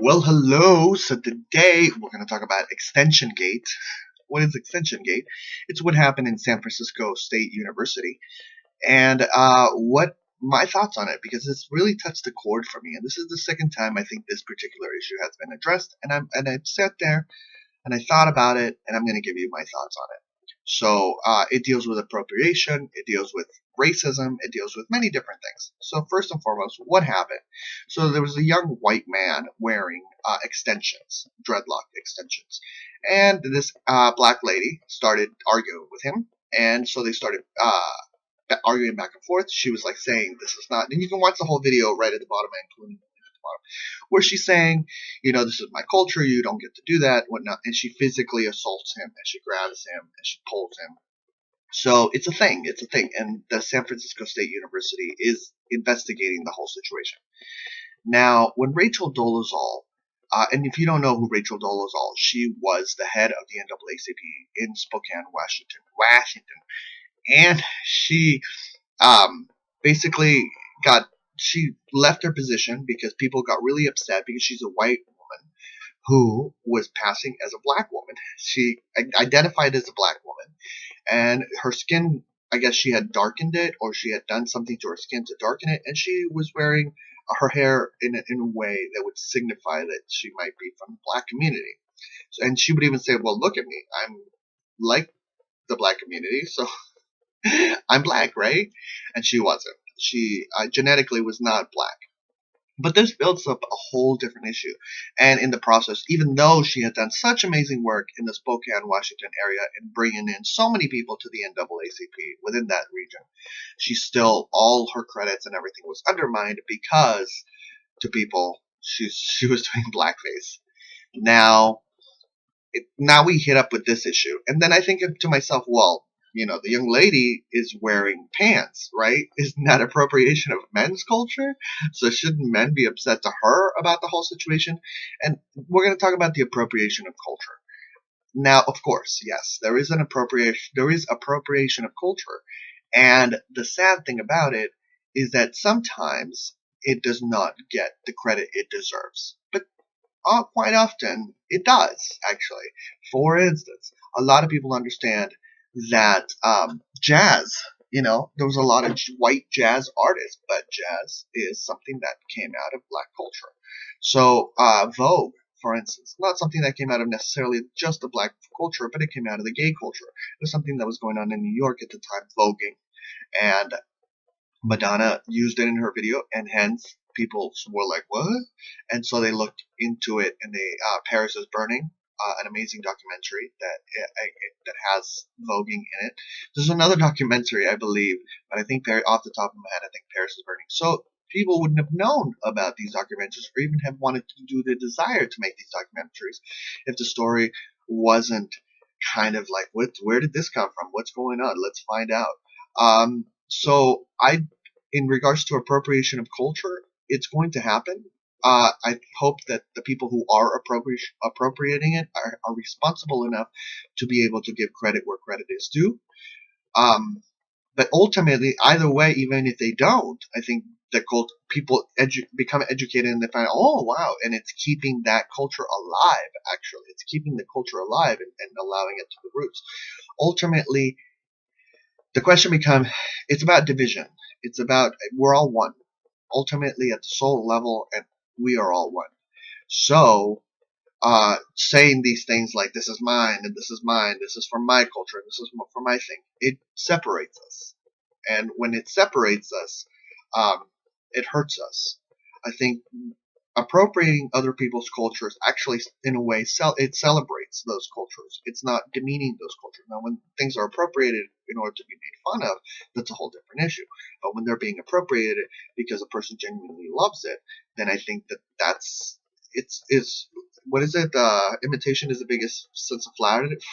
Well, hello. So today we're going to talk about Extension Gate. What is Extension Gate? It's what happened in San Francisco State University, and what my thoughts on it, because it's really touched the chord for me. And this is the second time I think this particular issue has been addressed, and I sat there and I thought about it, and I'm going to give you my thoughts on it. So it deals with appropriation, it deals with racism, it deals with many different things. So first and foremost, what happened? So there was a young white man wearing extensions, dreadlock extensions, and this black lady started arguing with him, and so they started arguing back and forth. She was like saying, "This is not," and you can watch the whole video right at the bottom, including at the bottom, where she's saying, "This is my culture. You don't get to do that, whatnot." And she physically assaults him, and she grabs him, and she pulls him. So it's a thing. It's a thing, and the San Francisco State University is investigating the whole situation. Now, when Rachel Dolezal, and if you don't know who Rachel Dolezal, she was the head of the NAACP in Spokane, Washington, and she um, basically got she left her position because people got really upset because she's a white woman who was passing as a black woman. She identified as a black woman, and her skin, I guess she had darkened it, or she had done something to her skin to darken it, and she was wearing her hair in a way that would signify that she might be from the black community. And she would even say, "Well, look at me. I'm like the black community, so I'm black, right?" And she wasn't. She genetically was not black. But this builds up a whole different issue. And in the process, even though she had done such amazing work in the Spokane, Washington area and bringing in so many people to the NAACP within that region, she still, all her credits and everything was undermined because to people, she was doing blackface. Now, now we hit up with this issue. And then I think to myself, well, the young lady is wearing pants, right? Isn't that appropriation of men's culture? So shouldn't men be upset to her about the whole situation? And we're going to talk about the appropriation of culture. Now, of course, yes, there is appropriation of culture. And the sad thing about it is that sometimes it does not get the credit it deserves. But quite often, it does, actually. For instance, a lot of people understand that jazz, there was a lot of white jazz artists, but jazz is something that came out of black culture. So, Vogue, for instance, not something that came out of necessarily just the black culture, but it came out of the gay culture. It was something that was going on in New York at the time, voguing. And Madonna used it in her video, and hence people were like, "What?" And so they looked into it, and Paris is Burning, an amazing documentary that has voguing in it. There's another documentary, I believe, but I think off the top of my head, I think Paris is Burning. So people wouldn't have known about these documentaries, or even have wanted to do the desire to make these documentaries, if the story wasn't kind of like, where did this come from? What's going on? Let's find out. So in regards to appropriation of culture, it's going to happen. I hope that the people who are appropriating it are responsible enough to be able to give credit where credit is due. But ultimately, either way, even if they don't, I think the people become educated and they find, oh wow, and it's keeping that culture alive. Actually, it's keeping the culture alive and allowing it to the roots. Ultimately, the question becomes, it's about division. It's about, we're all one. Ultimately, at the soul level, and we are all one. So, saying these things like, this is mine, and this is mine, this is for my culture, and this is for my thing, it separates us. And when it separates us, it hurts us. I think appropriating other people's cultures actually, in a way, it celebrates those cultures. It's not demeaning those cultures. Now, when things are appropriated in order to be made fun of, that's a whole different issue. But when they're being appropriated because a person genuinely loves it, then I think that's it's what is it? Imitation is the biggest sense of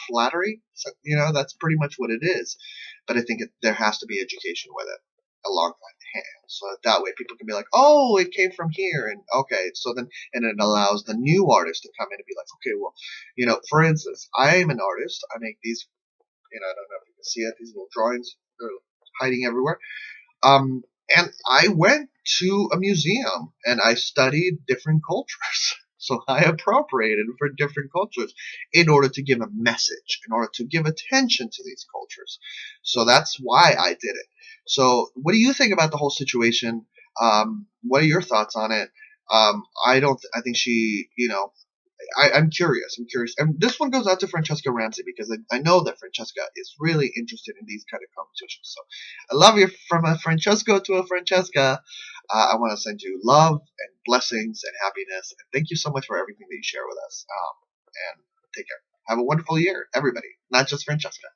flattery. So, that's pretty much what it is. But I think there has to be education with it along hand, so that way people can be like, oh, it came from here, and okay, so then, and it allows the new artist to come in and be like, okay, well, for instance, I'm an artist. I make these, I don't know if you can see it, these little drawings, they're hiding everywhere. And I went to a museum and I studied different cultures. So I appropriated for different cultures in order to give a message, in order to give attention to these cultures. So that's why I did it. So what do you think about the whole situation? What are your thoughts on it? I don't. I think she, I'm curious. I'm curious, and this one goes out to Francesca Ramsey because I know that Francesca is really interested in these kind of conversations. So, I love you from a Francesco to a Francesca. I want to send you love and blessings and happiness, and thank you so much for everything that you share with us. And take care. Have a wonderful year, everybody, not just Francesca.